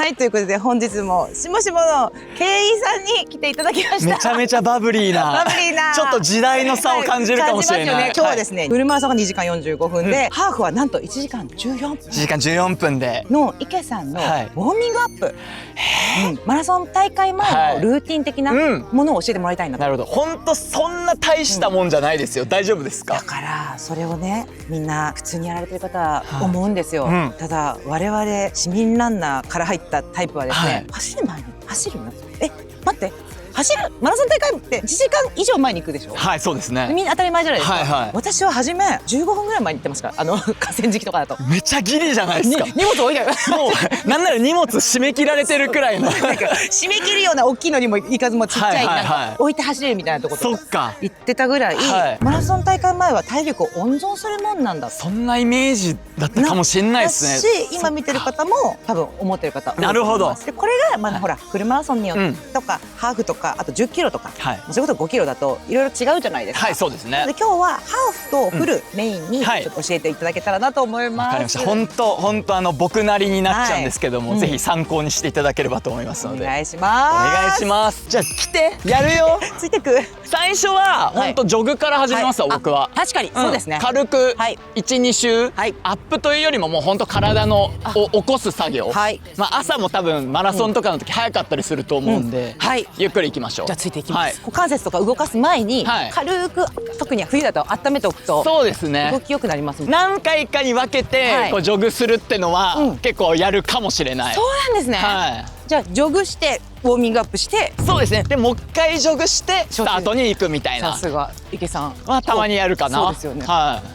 はい、ということで本日もしもしものケイさんに来ていただきました。めちゃめちゃバブリーな。バブリーな。ちょっと時代の差を感じるかもしれない。感じますよね。今日はですね、フルマラソンが2時間45分で、ハーフはなんと1時間14分。1時間14分で。の池さんのウォーミングアップ。マラソン大会前のルーティン的なものを教えてもらいたいなと。なるほど。本当そんな大したもんじゃないですよ。大丈夫ですか？だからそれをね、みんな普通にやられてる方思うんですよ。ただ我々市民ランナーから入ったタイプはですね、走る前に走るの？待って。走るマラソン大会って1時間以上前に行くでしょ。はい、そうですね。みんな当たり前じゃないですか。私は初め15分ぐらい前に行ってますから、河川敷とかだと。めちゃギリじゃないですか。荷物置いてある。もうなんなら荷物締め切られてるくらいの。なんか締め切るような大きいのにも行かずもちっちゃいなんか置いて走れるみたいなところとか行ってたぐらい、マラソン大会前は体力を温存するもんなんだ。そんなイメージだったかもしれないですね。し、今見てる方も多分思ってる方。なるほど。でこれがまだほらフルマラソンによってとかハーフとかあと10キロとか。それこそ5キロだといろいろ違うじゃないですか。はい、そうですね。で今日はハーフとフルメインにちょっと教えていただけたらなと思います。わかりました。本当僕なりになっちゃうんですけども、ぜひ参考にしていただければと思いますので。お願いします。お願いします。じゃあ来てやるよ。ついてく。最初は本当ジョグから始めますわ、僕は。確かにそうですね。軽く1、2周アップというよりももう本当体のを起こす作業。まあ朝も多分マラソンとかの時早かったりすると思うんで、ゆっくり行きましょう。じゃあついていきます。股関節とか動かす前に軽く、特に冬だと温めておくとそうですね、動き良くなります。何回かに分けてこうジョグするってのは結構やるかもしれない。そうなんですね。じゃあジョグしてウォーミングアップして、そうですね。でもう一回ジョグしてスタートに行くみたいな。さすが池さんはたまにやるかな。そうですよね。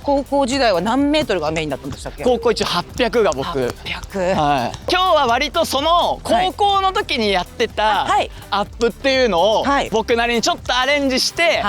高校時代は何メートルがメインだったんでしたっけ？高校一応800が僕。800。今日は割とその高校の時にやってたアップっていうのを僕なりにちょっとアレンジして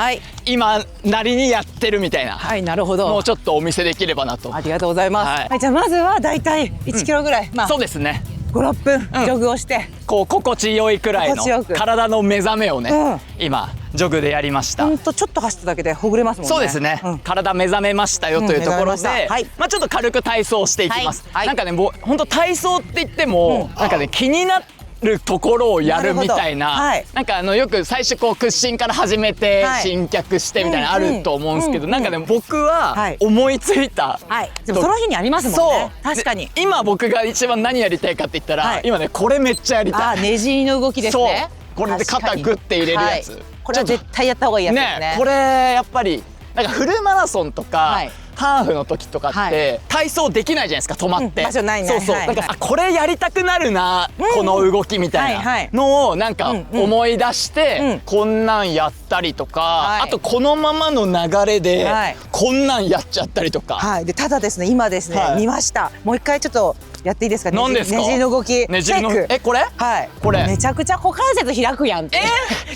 今なりにやってるみたいな。はい、なるほど。もうちょっとお見せできればなと。ありがとうございます。はい、じゃあまずはだいたい1キロぐらい。そうですね。5、6分ジョグをしてこう心地よいくらいの体の目覚めをね、今ジョグでやりました。ほんとちょっと走っただけでほぐれますもんね。そうですね。体目覚めましたよというところで、まあちょっと軽く体操していきます。なんかね、もう本当体操って言ってもなんかね、気になるところをやるみたいな、なんかよく最初こう屈伸から始めて伸脚してみたいなあると思うんですけど、なんかね僕は思いついた。でもその日にありますもんね。確かに。今僕が一番何やりたいかって言ったら、今ねこれめっちゃやりたい。ねじりの動きですね。これで肩グッて入れるやつ。これは絶対やった方がいいやつですね。これやっぱりなんかフルマラソンとかハーフの時とかって体操できないじゃないですか、止まって。場所ないね。そうそう。だからこれやりたくなるな、この動きみたいなのをなんか思い出してこんなんやったりとか、あとこのままの流れでこんなんやっちゃったりとか。でただですね、今ですね見ました。もう一回ちょっとやっていいですか？何ですか？ねじりの動き。ねじりのこれ？はい。これめちゃくちゃ股関節開くやんって。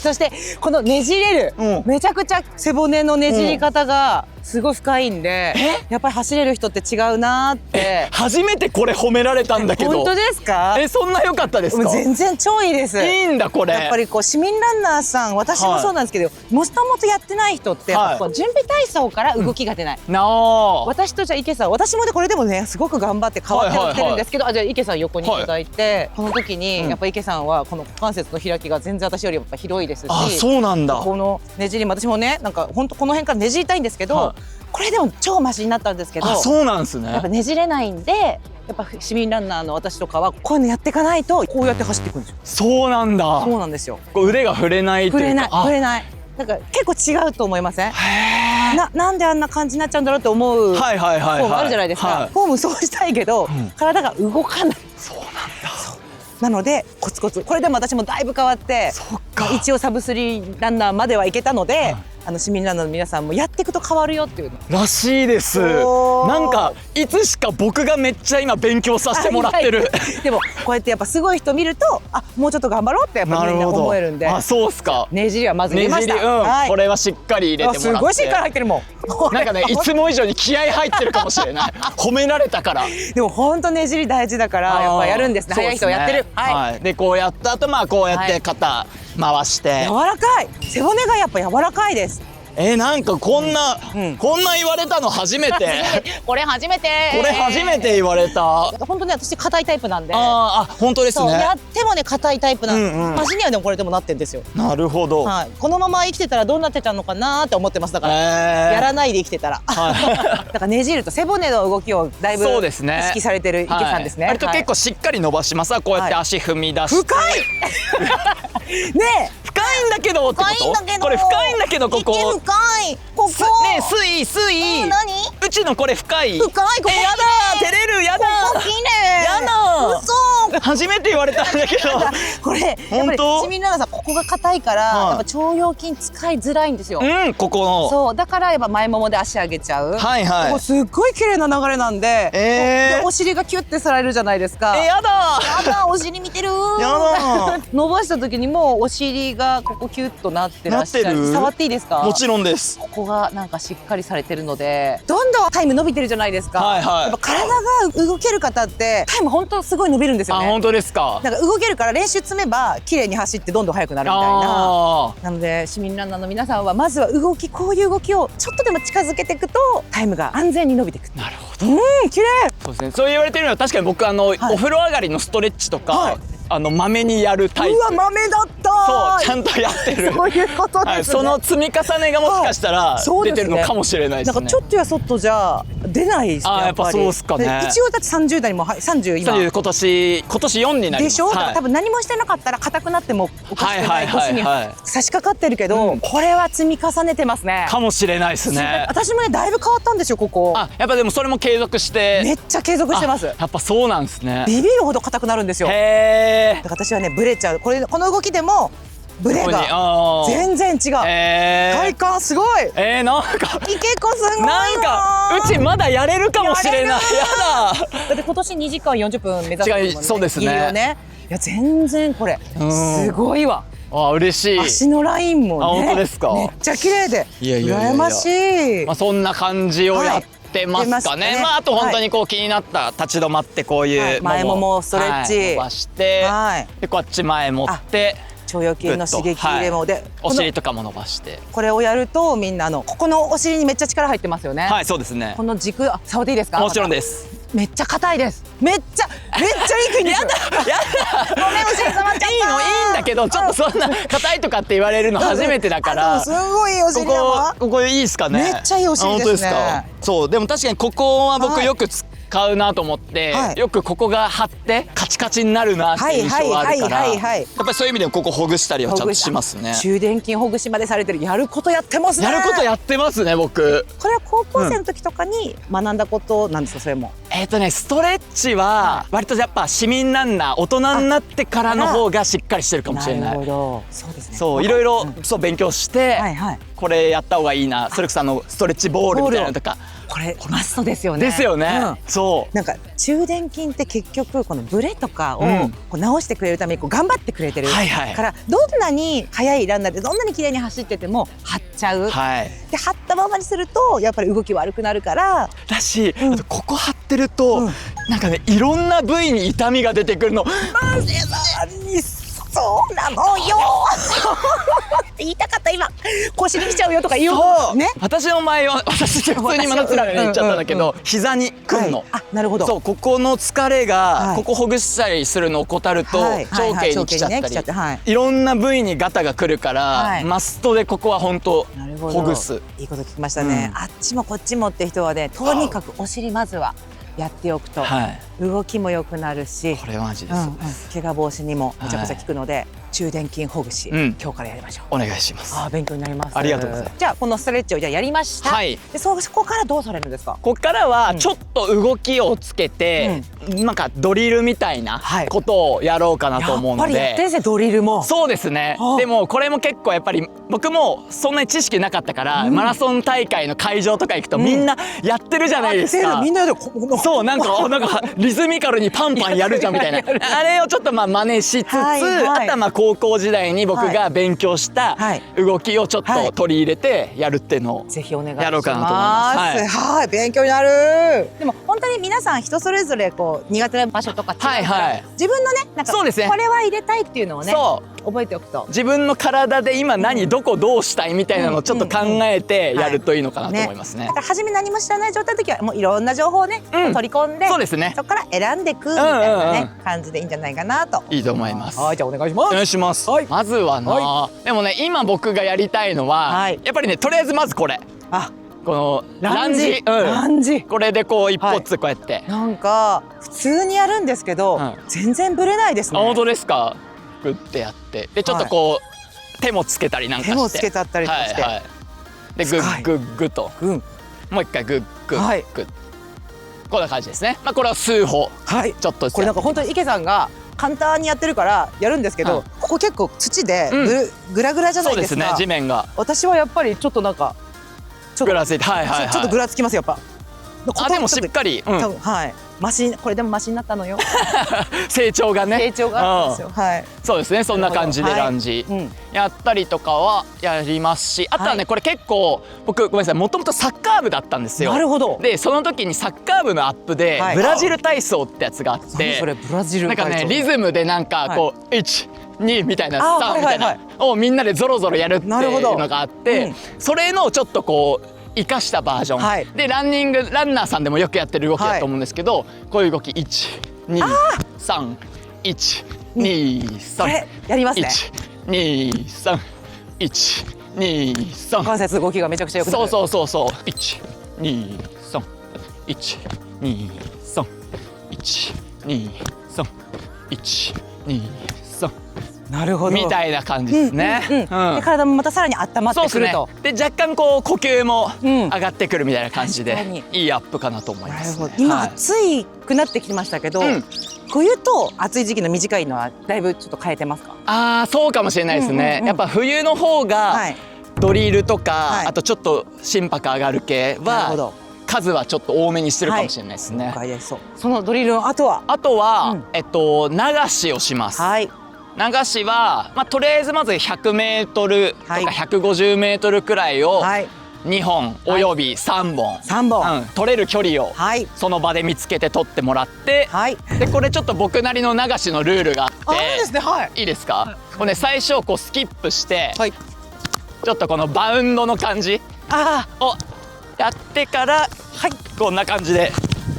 そしてこのねじれる、めちゃくちゃ背骨のねじり方がすごい深いんで、やっぱり走れる人って違うなーって。初めてこれ褒められたんだけど。本当ですか？そんな良かったですか？全然超いいです。いいんだこれ。やっぱりこう市民ランナーさん、私もそうなんですけど、もともとやってない人って準備体操から動きが出ない。私とじゃあ池さん、私もこれでもねすごく頑張って変わってやってるんですけど、じゃあ池さん横にいただいて、この時にやっぱ池さんはこの股関節の開きが全然私よりやっぱ広いですし。あ、そうなんだ。このねじりも私もね、なんか本当この辺からねじりたいんですけど、これでも超マシになったんですけど。そうなんですね。やっぱねじれないんで、やっぱ市民ランナーの私とかはこういうのやっていかないとこうやって走っていくんですよ。そうなんだ。そうなんですよ。腕が触れないというか。触れない。なんか結構違うと思いません？なんであんな感じになっちゃうんだろうって思うフォームあるじゃないですか。フォームそうしたいけど体が動かない。そうなんだ。なのでコツコツ、これでも私もだいぶ変わって、一応サブスリーランナーまではいけたので、市民ランナーの皆さんもやっていくと変わるよっていうのらしいです。なんかいつしか僕がめっちゃ今勉強させてもらってる。でもこうやってやっぱすごい人見ると、もうちょっと頑張ろうってやっぱみんな思えるんで。そうっすか。ねじりはまず入れました。これはしっかり入れてもらって。すごいしっかり入ってるもん。なんかね、いつも以上に気合入ってるかもしれない。褒められたから。でも本当ねじり大事だからやっぱやるんですね。早い人はやってる。でこうやった後こうやって肩回して。柔らかい。背骨がやっぱ柔らかいです。なんかこんな言われたの初めて。これ初めて言われた。本当ね、私硬いタイプなんで。本当ですね。やってもね硬いタイプなんで、足にはでもこれでもなってんですよ。なるほど。このまま生きてたらどうなってたのかなって思ってます。だからやらないで生きてたら。だからねじると背骨の動きをだいぶ意識されてる池さんですね。割と結構しっかり伸ばします。こうやって足踏み出して。深い。ね。深いんだけど。これ深いんだけどここ。深い。ここ。ね水。何？うちのこれ深い。深い。ここやだ。照れる。やだ。ここ綺麗。やだ。嘘。初めて言われたんだけど。これ本当？市民ランナーさんここが硬いからやっぱ腸腰筋使いづらいんですよ。ここの。そうだからやっぱ前ももで足上げちゃう。ここすっごい綺麗な流れなんで。でお尻がキュッてされるじゃないですか。やだ。お尻見てる。やだ。伸ばした時にもうお尻がここキュッとなってらっしゃる。触っていいですか？もちろんです。ここがなんかしっかりされてるのでどんどんタイム伸びてるじゃないですか。やっぱ体が動ける方ってタイム本当すごい伸びるんですよね。本当ですか。なんか動けるから練習積めば綺麗に走ってどんどん速くなるみたいな。なので市民ランナーの皆さんはまずはこういう動きをちょっとでも近づけていくとタイムが安全に伸びていく。なるほど。綺麗。そうですね。そう言われてるのは確かに僕お風呂上がりのストレッチとかまめにやるタイプ。うわ、まめだった。そう、ちゃんとやってる。そういうことですね。その積み重ねがもしかしたら出てるのかもしれないですね。なんかちょっとやそっとじゃ出ないですね。やっぱそうですかね。一応だって30代にも30今。今年4になります。でしょ。多分何もしてなかったら硬くなってもおかしくない年に差し掛かってるけど、これは積み重ねてますね。かもしれないですね。私もねだいぶ変わったんですよここ。やっぱでもそれも継続して。めっちゃ継続してます。やっぱそうなんですね。ビビるほど硬くなるんですよ。だから私はねブレちゃう。この動きでもブレが全然違う。体感すごい。なんか池子すごいなんかうちまだやれるかもしれない。やだ。だって今年2時間40分目指してるもんね。そうですね。いや全然これすごいわ。嬉しい。足のラインもね。本当ですか。めっちゃ綺麗で羨ましい。そんな感じをやってますかね。あと本当にこう気になった立ち止まってこういう前ももストレッチ伸ばしてでこっち前持って腸腰筋の刺激入れもでお尻とかも伸ばしてこれをやるとみんなここのお尻にめっちゃ力入ってますよね。はいそうですね。この軸触っていいですか？もちろんです。めっちゃ硬いです。めっちゃいい筋肉。やだごめんお尻触っちゃった。いいんだけどちょっとそんな硬いとかって言われるの初めてだからすごいいいお尻だわ。ここいいですかね。めっちゃいいお尻ですね。そうでも確かにここは僕よく使うなと思ってよくここが張ってカチカチになるなっていう印象があるからやっぱりそういう意味でもここほぐしたりはちゃんとしますね。中殿筋ほぐしまでされてる。やることやってますね。やることやってますね僕。これは高校生の時とかに学んだことなんですか？それもストレッチは割とやっぱ市民ランナー大人になってからの方がしっかりしてるかもしれない。なるほど。そうですね。そういろいろ勉強してこれやった方がいいな。それこそストレッチボールみたいなのとかこれマストですよね。ですよね。そうなんか中殿筋って結局このブレとかを直してくれるために頑張ってくれてるからどんなに速いランナーでどんなに綺麗に走ってても張っちゃう。で張ったままにするとやっぱり動き悪くなるからだしここ張ってるとなんかねいろんな部位に痛みが出てくるの。そうなのよ言いたかった今腰に来ちゃうよとか言うね。私の前は私普通に真夏ら言っちゃったんだけど膝にくるの。なるほど。そうここの疲れがここほぐしたりするのを怠ると腸径に来ちゃったりいろんな部位にガタがくるからマストでここは本当ほぐす。いいこと聞きましたね。あっちもこっちもって人はねとにかくお尻まずはやっておくと動きも良くなるしこれマジです怪我防止にもめちゃくちゃ効くので中殿筋ほぐし今日からやりましょう。お願いします。勉強になります。ありがとうございます。じゃあこのストレッチをやりました。でそこからどうされるんですか？ここからはちょっと動きをつけてなんかドリルみたいなことをやろうかなと思うので。やっぱりやってんですねドリルも。そうですね。でもこれも結構やっぱり僕もそんなに知識なかったからマラソン大会の会場とか行くとみんなやってるじゃないですか。みんなでそうなんかリズミカルにパンパンやるじゃんみたいなあれをちょっと真似しつつあとは高校時代に僕が勉強した動きをちょっと取り入れてやるっていうのをぜひお願いします。やろうかなと思います。はい、勉強になる。でも本当に皆さん人それぞれこう苦手な場所とか自分のねなんかこれは入れたいっていうのをね覚えておくと自分の体で今どこどうしたいみたいなのをちょっと考えてやるといいのかなと思いますね。だから初め何も知らない状態の時はもういろんな情報をね、取り込んで、そうですね。そこから選んでいくみたいなね、感じでいいんじゃないかなと。いいと思います。はい、じゃあお願いします。お願いします。まずはな、でもね今僕がやりたいのは、やっぱりねとりあえずまずこれ。このランジ、これでこう一歩ずつこうやって、なんか普通にやるんですけど、全然ブレないですね。本当ですか？グッてやってでちょっとこう手もつけたりなんかして、手もつけたったりして、でグッグッグッともう一回グッグッグッ、こんな感じですね。まあこれは数歩ちょっとこれなんか本当に池さんが簡単にやってるからやるんですけど、ここ結構土でグラグラじゃないですか。そうですね、地面が。私はやっぱりちょっとなんかぐらついて、ちょっとぐらつきますやっぱ。でもしっかり、マシこれでもマシになったのよ。成長がね。成長があるんですよ。そうですね、そんな感じでランジやったりとかはやりますし、あとはねこれ結構僕ごめんなさい、もともとサッカー部だったんですよ。なるほど。でその時にサッカー部のアップでブラジル体操ってやつがあって、それブラジルなんかねリズムでなんかこう1、2みたいな3みたいなをみんなでゾロゾロやるっていうのがあって、それのちょっとこう生かしたバージョンでランナーさんでもよくやってる動きだと思うんですけど、こういう動き123 123これやりますね。123 123関節動きがめちゃくちゃよくなる。そう123 123 123 123なるほどみたいな感じですね。で体もまたさらに温まってくると。で若干こう呼吸も上がってくるみたいな感じでいいアップかなと思います。今暑くなってきましたけど、冬と暑い時期の短いのはだいぶちょっと変えてますか？そうかもしれないですね。やっぱ冬の方がドリルとかあとちょっと心拍上がる系は数はちょっと多めにしてるかもしれないですね。そのドリルの後は流しをします。流しは、とりあえずまず 100m とか 150m くらいを2本および3本取れる距離をその場で見つけて取ってもらって、でこれちょっと僕なりの流しのルールがあっていいですか？これね最初こうスキップしてちょっとこのバウンドの感じをやってからこんな感じで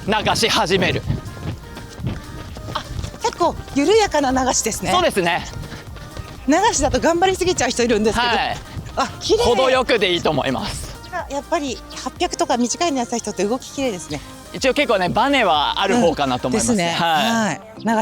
流し始める。結構緩やかな流しですね。そうですね。流しだと頑張りすぎちゃう人いるんですけど、綺麗。程よくでいいと思います。やっぱり800とか短いのやった人って動き綺麗ですね。一応結構ねバネはある方かなと思います。流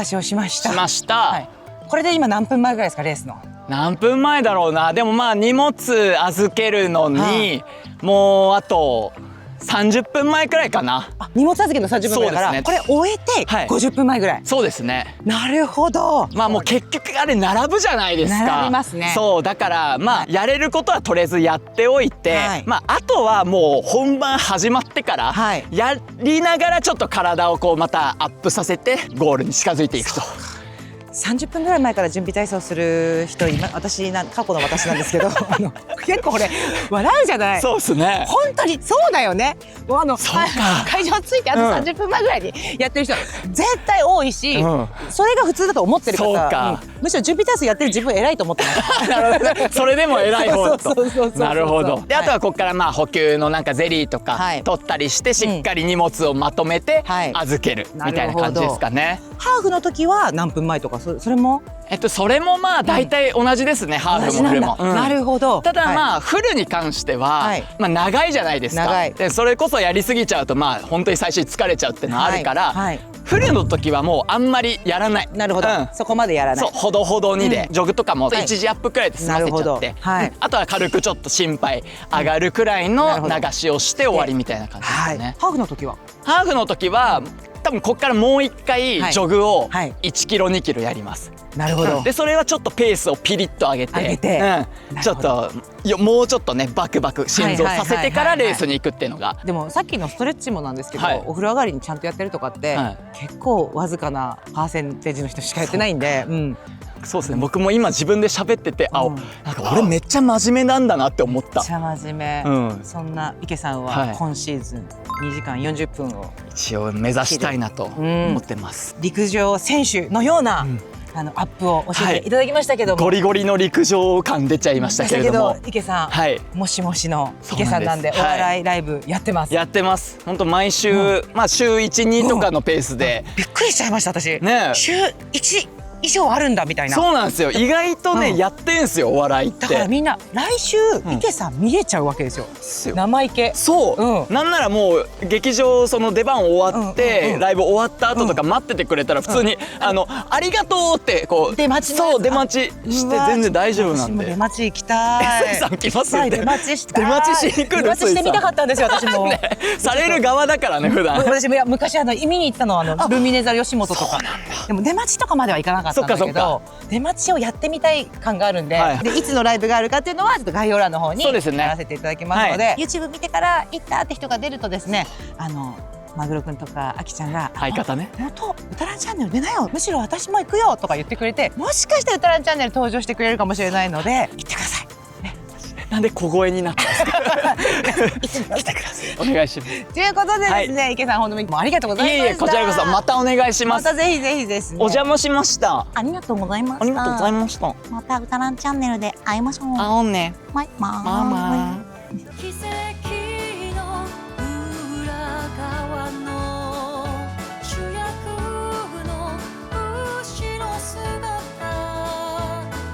しをしました。これで今何分前ぐらいですかレースの？何分前だろうな。でも荷物預けるのにもうあと30分前くらいかな。荷物預けの30分前だから、これ終えて50分前ぐらい。そうですね。なるほど。もう結局あれ並ぶじゃないですか。並びますね。そうだからやれることはとりあえずやっておいて、あとはもう本番始まってからやりながらちょっと体をこうまたアップさせてゴールに近づいていくと。30分ぐらい前から準備体操する人過去の私なんですけど結構これ笑うじゃない。そうですね。本当にそうだよね。もう会場着いてあと30分前ぐらいにやってる人絶対多いし、それが普通だと思ってる方、むしろ準備体操やってる自分偉いと思ってます。それでも偉い方と。なるほど。であとはここから補給のなんかゼリーとか取ったりしてしっかり荷物をまとめて預けるみたいな感じですかね。ハーフの時は何分前とかそれも？それも大体同じですね。ハーフもフルも。なるほど。ただフルに関しては長いじゃないですか。でそれこそやりすぎちゃうと本当に最初に疲れちゃうっていうのはあるからフルの時はもうあんまりやらない。なるほど。そこまでやらない。そうほどほどにでジョグとかも1時アップくらいで済ませちゃって、あとは軽くちょっと心拍上がるくらいの流しをして終わりみたいな感じですね。ハーフの時は？ハーフの時は多分ここからもう一回ジョグを1キロ2キロやります。なるほど。でそれはちょっとペースをピリッと上げてちょっともうちょっとねバクバク心臓させてからレースに行くっていうのが。でもさっきのストレッチもなんですけど、お風呂上がりにちゃんとやってるとかって結構わずかなパーセンテージの人しかやってないんで。そうですね。僕も今自分で喋っててなんか俺めっちゃ真面目なんだなって思った。めっちゃ真面目。そんな池さんは今シーズン2時間40分を一応目指したいなと思ってます。陸上選手のようなアップを教えていただきましたけども、ゴリゴリの陸上感出ちゃいましたけれども、池さん、もしもしの池さんなんでお笑いライブやってます。やってます。本当毎週、まあ週1、2とかのペースで。びっくりしちゃいました私。ね。週1以上あるんだみたいな。そうなんですよ。意外とね、やってんすよ、お笑いって。だからみんな来週池さん見れちゃうわけですよ。生池。そう。なんならもう劇場その出番終わってライブ終わった後とか待っててくれたら普通にありがとうってこう出待ち。そう出待ちして全然大丈夫なんで。出待ち行きたい。スイさん来ます。出待ちしたい。出待ちしに来る。出待ちしてみたかったんですよ私も。される側だからね普段。私も昔見に行ったのはルミネ座吉本とか。でも出待ちとかまではいかなかったんだけど。出待ちをやってみたい感があるんで、いつのライブがあるかっていうのはちょっと概要欄の方に貼らせていただきますので、YouTube 見てから行ったって人が出るとですね、マグロくんとかあきちゃんが相方ね、元うたらんチャンネル出なよ、むしろ私も行くよとか言ってくれて、もしかしてうたらんチャンネル登場してくれるかもしれないので行ってください。なんで小声になったんですか。来てください。お願いします。ということでですね、池さん本当にありがとうございました。こちらこそまたお願いします。またぜひぜひですね。お邪魔しました。ありがとうございました。ありがとうございました。またうたらんチャンネルで会いましょう。会おうね。バイバイ。バイバイ。